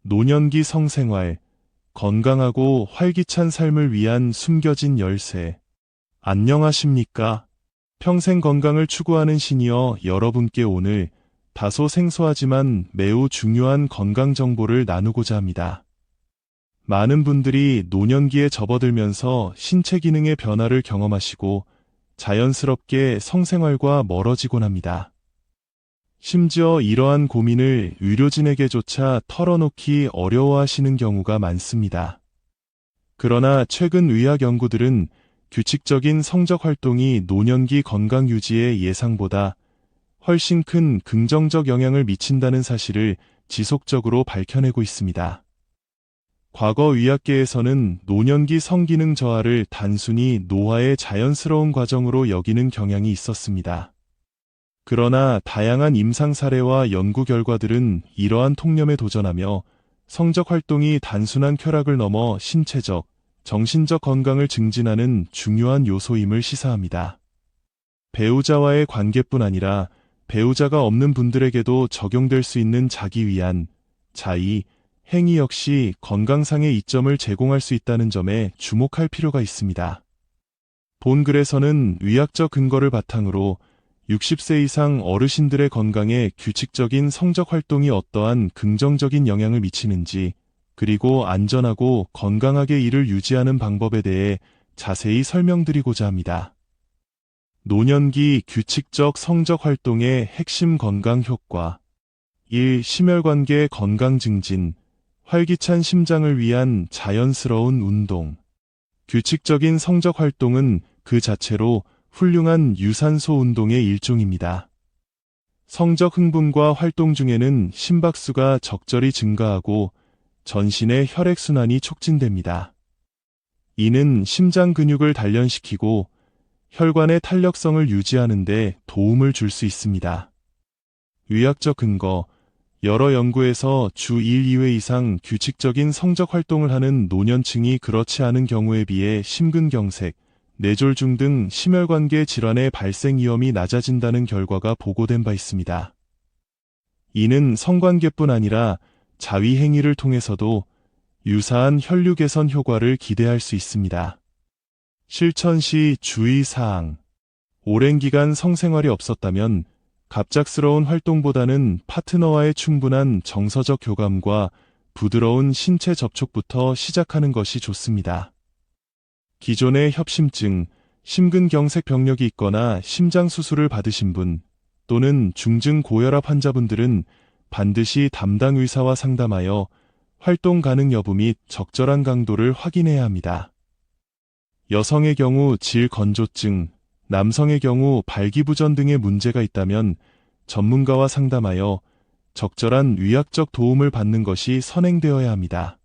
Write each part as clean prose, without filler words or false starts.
노년기 성생활, 건강하고 활기찬 삶을 위한 숨겨진 열쇠. 안녕하십니까? 평생 건강을 추구하는 시니어 여러분께 오늘 다소 생소하지만 매우 중요한 건강 정보를 나누고자 합니다. 많은 분들이 노년기에 접어들면서 신체 기능의 변화를 경험하시고 자연스럽게 성생활과 멀어지곤 합니다. 심지어 이러한 고민을 의료진에게조차 털어놓기 어려워하시는 경우가 많습니다. 그러나 최근 의학 연구들은 규칙적인 성적 활동이 노년기 건강 유지에 예상보다 훨씬 큰 긍정적 영향을 미친다는 사실을 지속적으로 밝혀내고 있습니다. 과거 의학계에서는 노년기 성기능 저하를 단순히 노화의 자연스러운 과정으로 여기는 경향이 있었습니다. 그러나 다양한 임상 사례와 연구 결과들은 이러한 통념에 도전하며 성적 활동이 단순한 쾌락을 넘어 신체적, 정신적 건강을 증진하는 중요한 요소임을 시사합니다. 배우자와의 관계뿐 아니라 배우자가 없는 분들에게도 적용될 수 있는 자기 위안, 자의, 행위 역시 건강상의 이점을 제공할 수 있다는 점에 주목할 필요가 있습니다. 본 글에서는 의학적 근거를 바탕으로 60세 이상 어르신들의 건강에 규칙적인 성적 활동이 어떠한 긍정적인 영향을 미치는지, 그리고 안전하고 건강하게 이를 유지하는 방법에 대해 자세히 설명드리고자 합니다. 노년기 규칙적 성적 활동의 핵심 건강 효과. 1. 심혈관계 건강 증진, 활기찬 심장을 위한 자연스러운 운동. 규칙적인 성적 활동은 그 자체로 훌륭한 유산소 운동의 일종입니다. 성적 흥분과 활동 중에는 심박수가 적절히 증가하고 전신의 혈액순환이 촉진됩니다. 이는 심장 근육을 단련시키고 혈관의 탄력성을 유지하는 데 도움을 줄 수 있습니다. 의학적 근거. 여러 연구에서 주 1, 2회 이상 규칙적인 성적 활동을 하는 노년층이 그렇지 않은 경우에 비해 심근경색, 뇌졸중 등 심혈관계 질환의 발생 위험이 낮아진다는 결과가 보고된 바 있습니다. 이는 성관계뿐 아니라 자위 행위를 통해서도 유사한 혈류 개선 효과를 기대할 수 있습니다. 실천 시 주의사항. 오랜 기간 성생활이 없었다면 갑작스러운 활동보다는 파트너와의 충분한 정서적 교감과 부드러운 신체 접촉부터 시작하는 것이 좋습니다. 기존의 협심증, 심근경색 병력이 있거나 심장 수술을 받으신 분 또는 중증 고혈압 환자분들은 반드시 담당 의사와 상담하여 활동 가능 여부 및 적절한 강도를 확인해야 합니다. 여성의 경우 질건조증, 남성의 경우 발기부전 등의 문제가 있다면 전문가와 상담하여 적절한 의학적 도움을 받는 것이 선행되어야 합니다.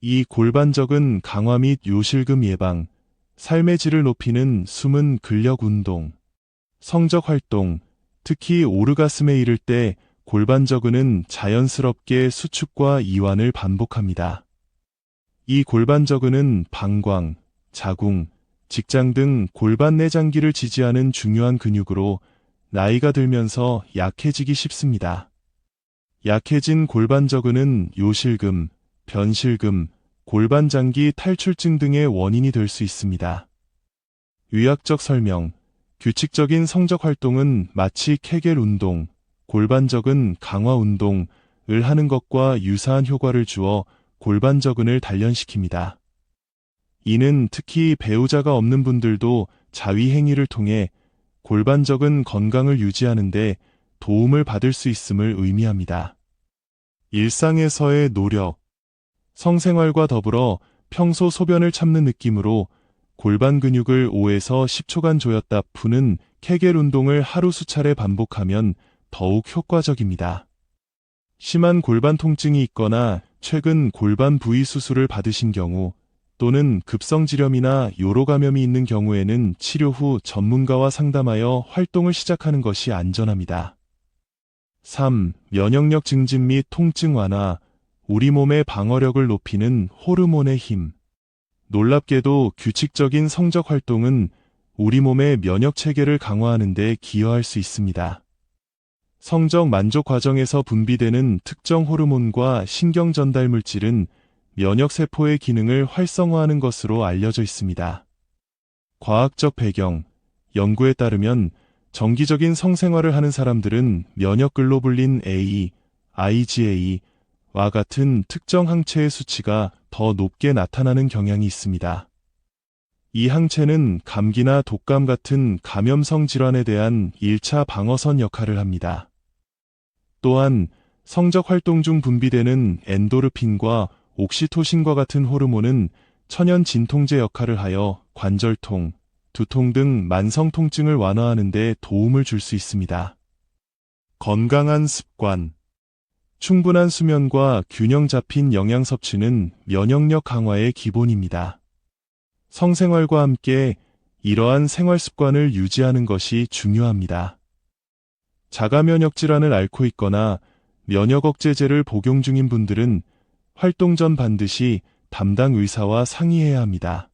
이 골반적은 강화 및 요실금 예방, 삶의 질을 높이는 숨은 근력 운동, 성적 활동, 특히 오르가슴에 이를 때 골반저근은 자연스럽게 수축과 이완을 반복합니다. 이 골반저근은 방광, 자궁, 직장 등 골반 내장기를 지지하는 중요한 근육으로 나이가 들면서 약해지기 쉽습니다. 약해진 골반저근은 요실금, 변실금, 골반장기 탈출증 등의 원인이 될 수 있습니다. 의학적 설명. 규칙적인 성적 활동은 마치 케겔 운동, 골반저근 강화 운동을 하는 것과 유사한 효과를 주어 골반저근을 단련시킵니다. 이는 특히 배우자가 없는 분들도 자위 행위를 통해 골반저근 건강을 유지하는 데 도움을 받을 수 있음을 의미합니다. 일상에서의 노력. 성생활과 더불어 평소 소변을 참는 느낌으로 골반 근육을 5에서 10초간 조였다 푸는 케겔 운동을 하루 수차례 반복하면 더욱 효과적입니다. 심한 골반 통증이 있거나 최근 골반 부위 수술을 받으신 경우 또는 급성지렴이나 요로 감염이 있는 경우에는 치료 후 전문가와 상담하여 활동을 시작하는 것이 안전합니다. 3. 면역력 증진 및 통증 완화. 우리 몸의 방어력을 높이는 호르몬의 힘. 놀랍게도 규칙적인 성적 활동은 우리 몸의 면역 체계를 강화하는 데 기여할 수 있습니다. 성적 만족 과정에서 분비되는 특정 호르몬과 신경 전달 물질은 면역세포의 기능을 활성화하는 것으로 알려져 있습니다. 과학적 배경, 연구에 따르면 정기적인 성생활을 하는 사람들은 면역글로불린 A, IgA와 같은 특정 항체의 수치가 더 높게 나타나는 경향이 있습니다. 이 항체는 감기나 독감 같은 감염성 질환에 대한 1차 방어선 역할을 합니다. 또한 성적 활동 중 분비되는 엔도르핀과 옥시토신과 같은 호르몬은 천연 진통제 역할을 하여 관절통, 두통 등 만성 통증을 완화하는 데 도움을 줄 수 있습니다. 건강한 습관. 충분한 수면과 균형 잡힌 영양 섭취는 면역력 강화의 기본입니다. 성생활과 함께 이러한 생활 습관을 유지하는 것이 중요합니다. 자가 면역 질환을 앓고 있거나 면역 억제제를 복용 중인 분들은 활동 전 반드시 담당 의사와 상의해야 합니다.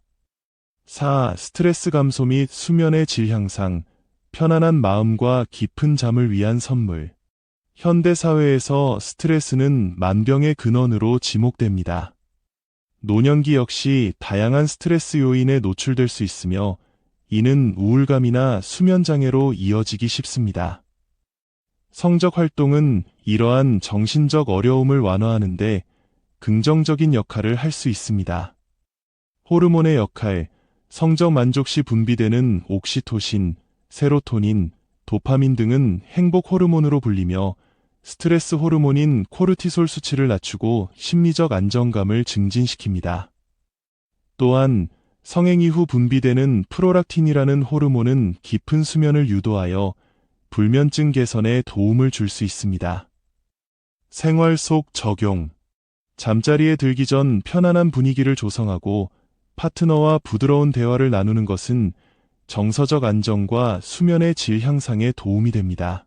4. 스트레스 감소 및 수면의 질 향상, 편안한 마음과 깊은 잠을 위한 선물. 현대 사회에서 스트레스는 만병의 근원으로 지목됩니다. 노년기 역시 다양한 스트레스 요인에 노출될 수 있으며 이는 우울감이나 수면 장애로 이어지기 쉽습니다. 성적 활동은 이러한 정신적 어려움을 완화하는 데 긍정적인 역할을 할 수 있습니다. 호르몬의 역할, 성적 만족 시 분비되는 옥시토신, 세로토닌, 도파민 등은 행복 호르몬으로 불리며 스트레스 호르몬인 코르티솔 수치를 낮추고 심리적 안정감을 증진시킵니다. 또한 성행 이후 분비되는 프로락틴이라는 호르몬은 깊은 수면을 유도하여 불면증 개선에 도움을 줄 수 있습니다. 생활 속 적용. 잠자리에 들기 전 편안한 분위기를 조성하고 파트너와 부드러운 대화를 나누는 것은 정서적 안정과 수면의 질 향상에 도움이 됩니다.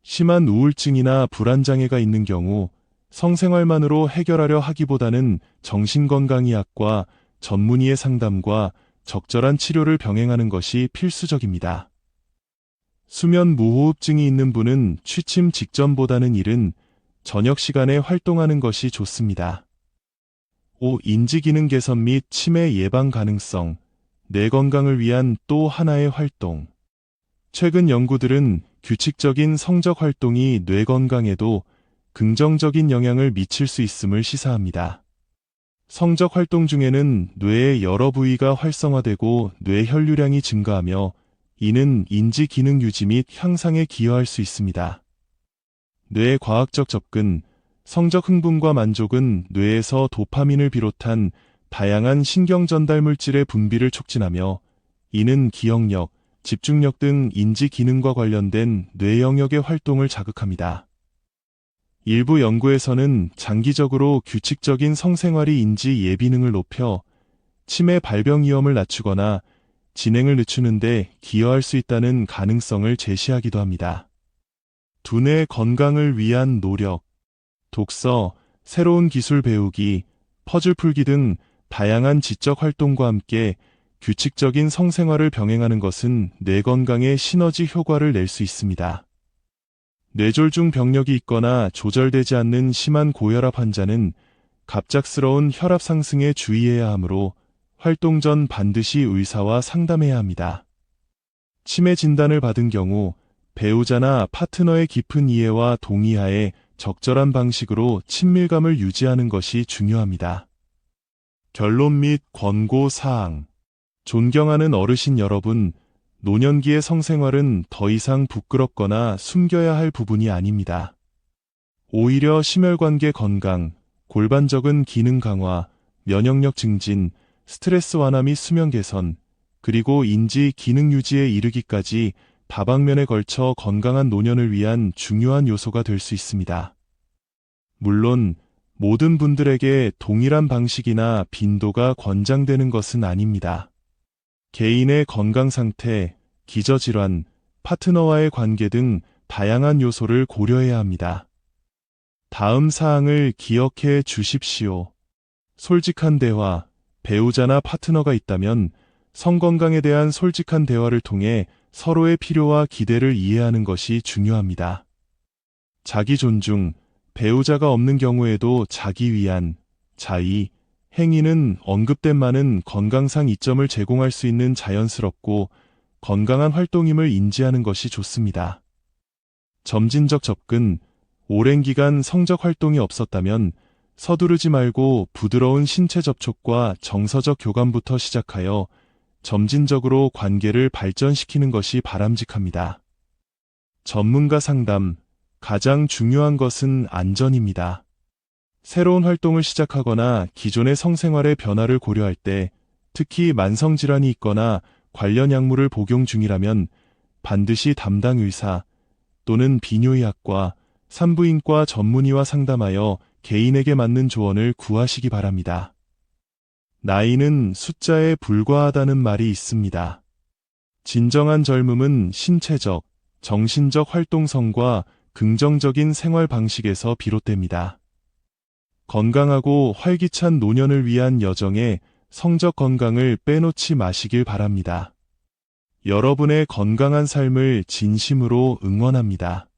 심한 우울증이나 불안장애가 있는 경우 성생활만으로 해결하려 하기보다는 정신건강의학과 전문의의 상담과 적절한 치료를 병행하는 것이 필수적입니다. 수면 무호흡증이 있는 분은 취침 직전보다는 이른 저녁 시간에 활동하는 것이 좋습니다. 5. 인지기능 개선 및 치매 예방 가능성, 뇌 건강을 위한 또 하나의 활동. 최근 연구들은 규칙적인 성적 활동이 뇌 건강에도 긍정적인 영향을 미칠 수 있음을 시사합니다. 성적 활동 중에는 뇌의 여러 부위가 활성화되고 뇌 혈류량이 증가하며 이는 인지 기능 유지 및 향상에 기여할 수 있습니다. 뇌의 과학적 접근, 성적 흥분과 만족은 뇌에서 도파민을 비롯한 다양한 신경 전달 물질의 분비를 촉진하며 이는 기억력, 집중력 등 인지 기능과 관련된 뇌 영역의 활동을 자극합니다. 일부 연구에서는 장기적으로 규칙적인 성생활이 인지 예비능을 높여 치매 발병 위험을 낮추거나 진행을 늦추는 데 기여할 수 있다는 가능성을 제시하기도 합니다. 두뇌 건강을 위한 노력. 독서, 새로운 기술 배우기, 퍼즐 풀기 등 다양한 지적 활동과 함께 규칙적인 성생활을 병행하는 것은 뇌 건강에 시너지 효과를 낼 수 있습니다. 뇌졸중 병력이 있거나 조절되지 않는 심한 고혈압 환자는 갑작스러운 혈압 상승에 주의해야 하므로 활동 전 반드시 의사와 상담해야 합니다. 치매 진단을 받은 경우 배우자나 파트너의 깊은 이해와 동의하에 적절한 방식으로 친밀감을 유지하는 것이 중요합니다. 결론 및 권고 사항. 존경하는 어르신 여러분, 노년기의 성생활은 더 이상 부끄럽거나 숨겨야 할 부분이 아닙니다. 오히려 심혈관계 건강, 골반적인 기능 강화, 면역력 증진, 스트레스 완화 및 수면 개선, 그리고 인지 기능 유지에 이르기까지 다방면에 걸쳐 건강한 노년을 위한 중요한 요소가 될 수 있습니다. 물론 모든 분들에게 동일한 방식이나 빈도가 권장되는 것은 아닙니다. 개인의 건강 상태, 기저질환, 파트너와의 관계 등 다양한 요소를 고려해야 합니다. 다음 사항을 기억해 주십시오. 솔직한 대화, 배우자나 파트너가 있다면 성건강에 대한 솔직한 대화를 통해 서로의 필요와 기대를 이해하는 것이 중요합니다. 자기 존중, 배우자가 없는 경우에도 자기 위안, 자의, 행위는 언급된 많은 건강상 이점을 제공할 수 있는 자연스럽고 건강한 활동임을 인지하는 것이 좋습니다. 점진적 접근, 오랜 기간 성적 활동이 없었다면 서두르지 말고 부드러운 신체 접촉과 정서적 교감부터 시작하여 점진적으로 관계를 발전시키는 것이 바람직합니다. 전문가 상담, 가장 중요한 것은 안전입니다. 새로운 활동을 시작하거나 기존의 성생활의 변화를 고려할 때, 특히 만성질환이 있거나 관련 약물을 복용 중이라면 반드시 담당 의사 또는 비뇨의학과, 산부인과 전문의와 상담하여 개인에게 맞는 조언을 구하시기 바랍니다. 나이는 숫자에 불과하다는 말이 있습니다. 진정한 젊음은 신체적, 정신적 활동성과 긍정적인 생활 방식에서 비롯됩니다. 건강하고 활기찬 노년을 위한 여정에 성적 건강을 빼놓지 마시길 바랍니다. 여러분의 건강한 삶을 진심으로 응원합니다.